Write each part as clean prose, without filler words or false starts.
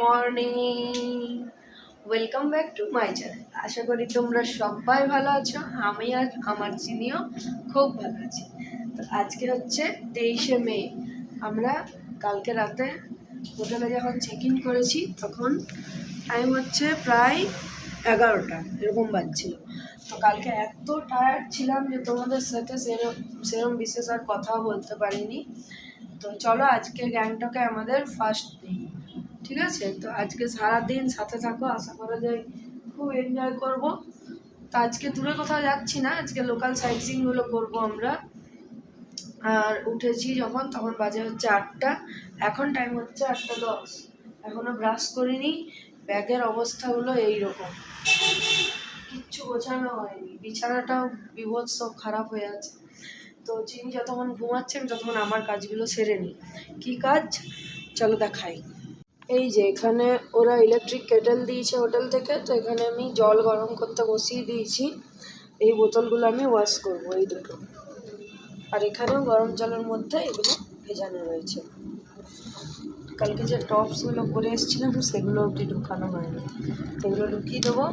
Morning, welcome back to my channel. আশা করি তোমরা সবাই ভালো আছো। আমি আর আমার চিনিও খুব ভালো আছি। তো আজকে হচ্ছে 23শে মে। আমরা কালকে রাতে হোটেলে যখন চেক ইন করেছি তখন টাইম হচ্ছে প্রায় 11টা এরকম বাজছিল। তো কালকে এত টায়ার্ড ছিলাম যে তোমাদের সাথে সেরকম বিশেষ আর কথা বলতে পারিনি। তো চলো, আজকে গ্যাংটকে আমাদের ফার্স্ট দিন, ঠিক আছে? তো আজকে সারাদিন সাথে থাকো, আশা করা যায় খুব এনজয় করব। তো আজকে দূরে কোথাও যাচ্ছি না, আজকে লোকাল সাইট সিইংগুলো করবো আমরা। আর উঠেছি যখন তখন বাজে হচ্ছে 8টা, এখন টাইম হচ্ছে 8:10। এখনও ব্রাশ করিনি। ব্যাগের অবস্থাগুলো এইরকম, কিচ্ছু গোছানো হয়নি, বিছানাটাও বিভৎস খারাপ হয়ে আছে। তো চিনি যতক্ষণ ঘুমাচ্ছে আমি ততক্ষণ আমার কাজগুলো সেরে নিই। কী কাজ চলো দেখাই। এই যে এখানে ওরা ইলেকট্রিক কেটেল দিয়েছে হোটেল থেকে, তো এখানে আমি জল গরম করতে বসিয়ে দিয়েছি। এই বোতলগুলো আমি ওয়াশ করব, এই দুটো। আর এখানেও গরম জলের মধ্যে এগুলো ভেজানো রয়েছে। কালকে যে টপসগুলো পরে এসেছিলাম সেগুলো অবধি ঢুকানো হয়নি, এগুলো ঢুকিয়ে দেবো।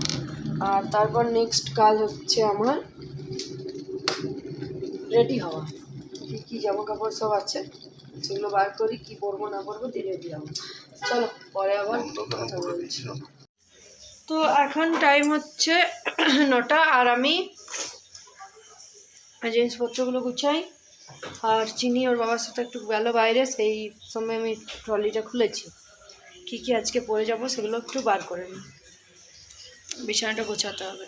আর তারপর নেক্সট কাজ হচ্ছে আমার রেডি হওয়া। কী জামা কাপড় সব আছে সেগুলো বার করি, কি পরবো না পরবো দিয়ে রেডি হবো। চলো পরে আবার কথা বলছি। তো এখন টাইম হচ্ছে 9টা, আর আমি জিনিসপত্রগুলো গুছাই। আর চিনি ওর বাবার সাথে একটু গেল বাইরে, সেই সময় আমি ট্রলিটা খুলেছি। কী কী আজকে পরে যাব সেগুলো একটু বার করে নিই, বিছানাটা গোছাতে হবে।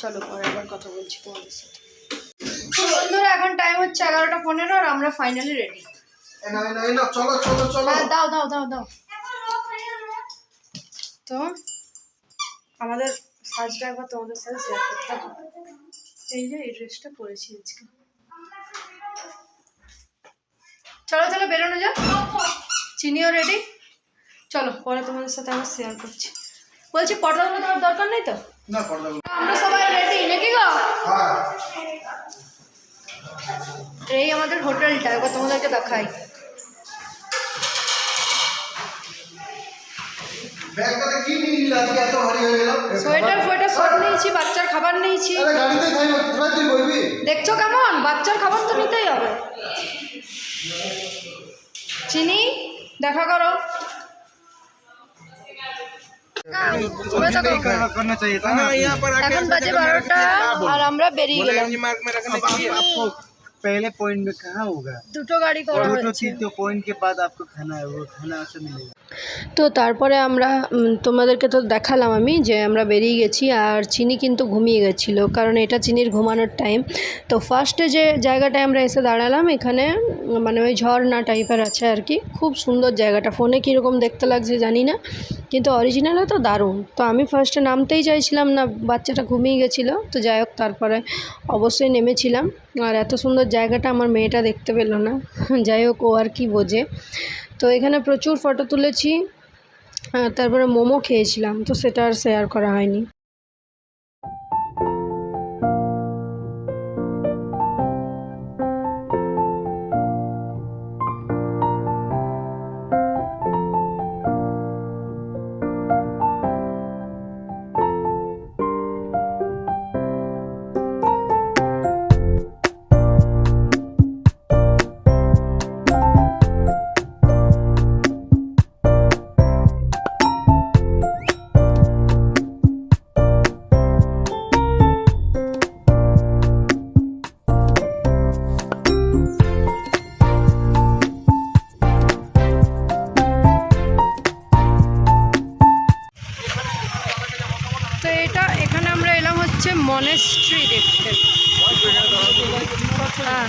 চলো পরে আবার কথা বলছি তোমাদের সাথে। তো বন্ধুরা এখন টাইম হচ্ছে 11:15 আর আমরা ফাইনালি রেডি। দাও দাও দাও দাও। তো আমাদের সাজটা একবার তোমাদের সাথে শেয়ার করতে হবে। এই যে এই ড্রেসটা পরেছি আজকে। চলো চলো বেরোনো যাক, চিনিও রেডি। চলো পরে তোমাদের সাথে আবার শেয়ার করছি। বলছি পর্দাগুলো তোমার দরকার নেই তো? আমরা সবাই রেডি নাকি গো? এই আমাদের হোটেলটা এবার তোমাদেরকে দেখাই। সোয়েটার ফোয়েটার সব নিয়েছি, বাচ্চার খাবার নিয়েছি। দেখছো কেমন? বাচ্চার খাবার তো নিতেই হবে। চিনি দেখা করো। এখন বাজে 12টা আর আমরা বেরিয়ে গেলাম। पहले पॉइंट में कहाँ होगा? দুটো গাড়ি করা হয়েছে। तो पॉइंट के बाद आपको खाना है, वो खाना से मिलेगा। তো তারপরে আমরা তোমাদেরকে তো দেখালাম আমি যে আমরা বেরিয়ে গেছি। আর চিনি কিন্তু ঘুমিয়ে গেছিলো, কারণ এটা চিনির ঘুমানোর টাইম। তো ফার্স্টে যে জায়গাটায় আমরা এসে দাঁড়ালাম, এখানে মানে ওই ঝর্ণা টাইপের আছে আর কি। খুব সুন্দর জায়গাটা, ফোনে কীরকম দেখতে লাগছে জানি না, কিন্তু অরিজিনালে তো দারুণ। তো আমি ফার্স্টে নামতেই চাইছিলাম না, বাচ্চাটা ঘুমিয়ে গেছিলো। তো যাই হোক তারপরে অবশ্যই নেমেছিলাম। আর এত সুন্দর জায়গাটা আমার মেয়েটা দেখতে পেলো না, যাই হোক ও আর কি বোঝে। তো এখানে প্রচুর ফটো তুলেছি, তারপরে মোমো খেয়েছিলাম, তো সেটা আর শেয়ার করা হয়নি। তো এখানে আমরা এলাম হচ্ছে মনেস্ট্রি দেখতে। হ্যাঁ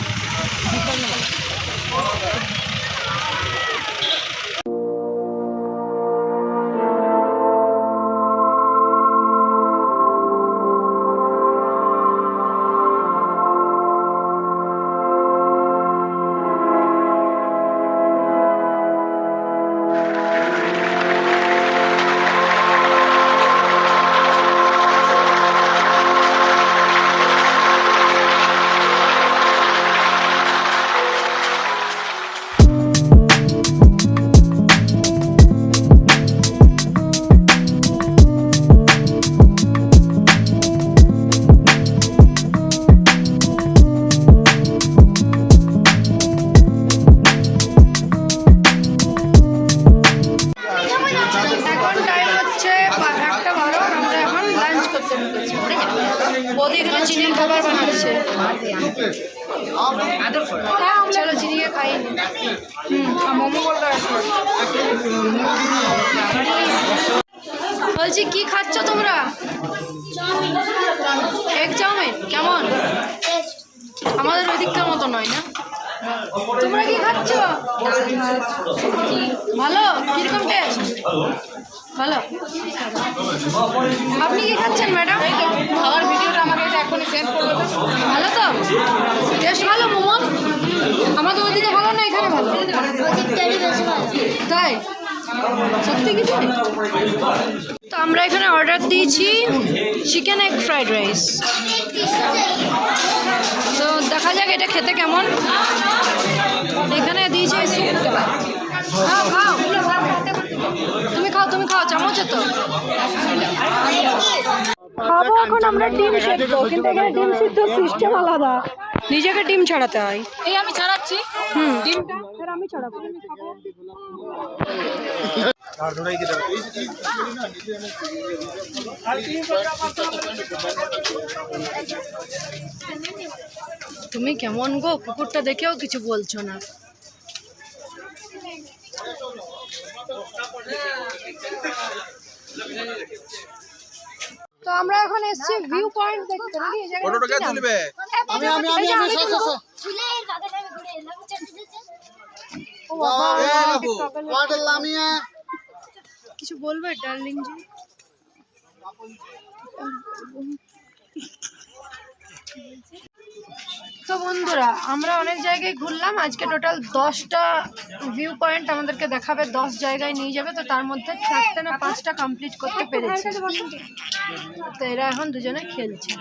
চলো চিনিয়ে খাই। মোমো বলছি কি খাচ্ছ তোমরা? এগ চাউমিন কেমন? আমাদের ওই দিকটার মতো নয় না। তোমরা কি খাচ্ছ? ভালো, কিরকম টেস্ট? ভালো। আপনি কি খাচ্ছেন ম্যাডাম? খাওয়ার ভিডিওটা আমাকে এখন সেন্ড করবে তো। ভালো তো, টেস্ট ভালো মোমো। আমাদের ওইদিকে ভালো না, এখানে ভালো? তাই সত্যি কি তাই? তো আমরা এখানে অর্ডার দিয়েছি চিকেন এগ ফ্রাইড রাইস। তো দেখা যাক এটা খেতে কেমন। এখানে দিয়েছে স্যুপটা। খাও খাও, তুমি খাও, তুমি খাও, চামচে তো খাবো। এখন আমরা ডিম সেদ্ধ, কিন্তু এখানে ডিম সিদ্ধ সিস্টেম আলাদা, নিজেকে ডিম ছাড়াতে হয়। এই আমি ছাড়াচ্ছি ডিমটা, ফের আমি ছাড়াবো। তুমি কেমন গো, কুকুরটা দেখেও কিছু বলছো না। তো আমরা এখন এসেছি ভিউ পয়েন্ট দেখতে, নাকি এই জায়গাটা ফটোটা তুলবে? কিছু বলবে ডার্লিং জি? তো বন্ধুরা, আমরা অনেক জায়গায় ঘুরলাম আজকে। টোটাল 10টা ভিউ পয়েন্ট আমাদেরকে দেখাবে, 10 জায়গায় নিয়ে যাবে। তো তার মধ্যে 4টা না 5টা কমপ্লিট করতে পেরেছি। তো এরা এখন দুজনে খেলছে।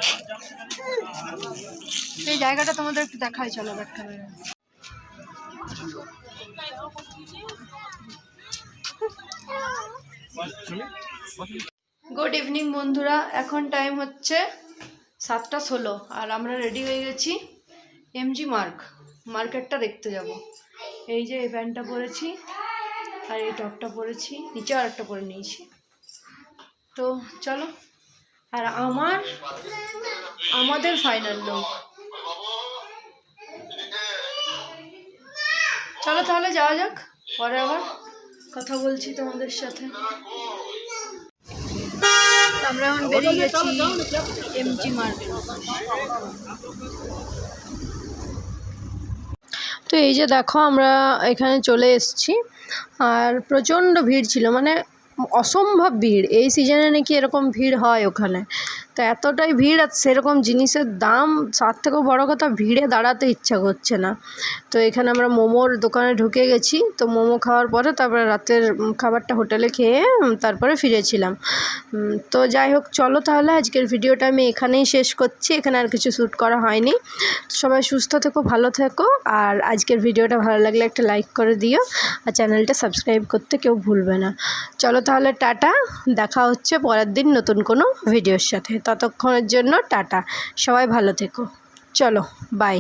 এই জায়গাটা তোমাদের একটু দেখাই, চলো ব্যাক ক্যামেরা। গুড ইভিনিং বন্ধুরা, এখন টাইম হচ্ছে 7টা 16 আর আমরা রেডি হয়ে গেছি এমজি মার্কেটটা দেখতে যাব। এই যে এই প্যান্টটা পরেছি আর এই টপটা পরেছি, নিচে আর একটা পরে নিয়েছি। তো চলো, আর আমাদের ফাইনাল লোক। চলো তাহলে যাওয়া যাক, পরে আবার কথা বলছি তোমাদের সাথে। আমরা এখন বেরিয়ে গেছি এমজি মার্কেট। তো এই যে দেখো, আমরা এখানে চলে এসেছি আর প্রচণ্ড ভিড় ছিল, মানে অসম্ভব ভিড়। এই সিজনে নাকি এরকম ভিড় হয় ওখানে। তো এতটাই ভিড়, আর সেরকম জিনিসের দাম, তার থেকেও বড়ো কথা ভিড়ে দাঁড়াতে ইচ্ছা করছে না। তো এখানে আমরা মোমোর দোকানে ঢুকে গেছি। তো মোমো খাওয়ার পরে তারপরে রাতের খাবারটা হোটেলে খেয়ে তারপরে ফিরেছিলাম। তো যাই হোক, চলো তাহলে আজকের ভিডিওটা আমি এখানেই শেষ করছি। এখানে আর কিছু শ্যুট করা হয়নি। সবাই সুস্থ থেকো, ভালো থেকো। আর আজকের ভিডিওটা ভালো লাগলে একটা লাইক করে দিও, আর চ্যানেলটা সাবস্ক্রাইব করতে কেউ ভুলবে না। চলো তাহলে টাটা, দেখা হচ্ছে পরের দিন নতুন কোনো ভিডিওর সাথে। ততক্ষণের জন্য টাটা, সবাই ভালো থেকো, চলো বাই।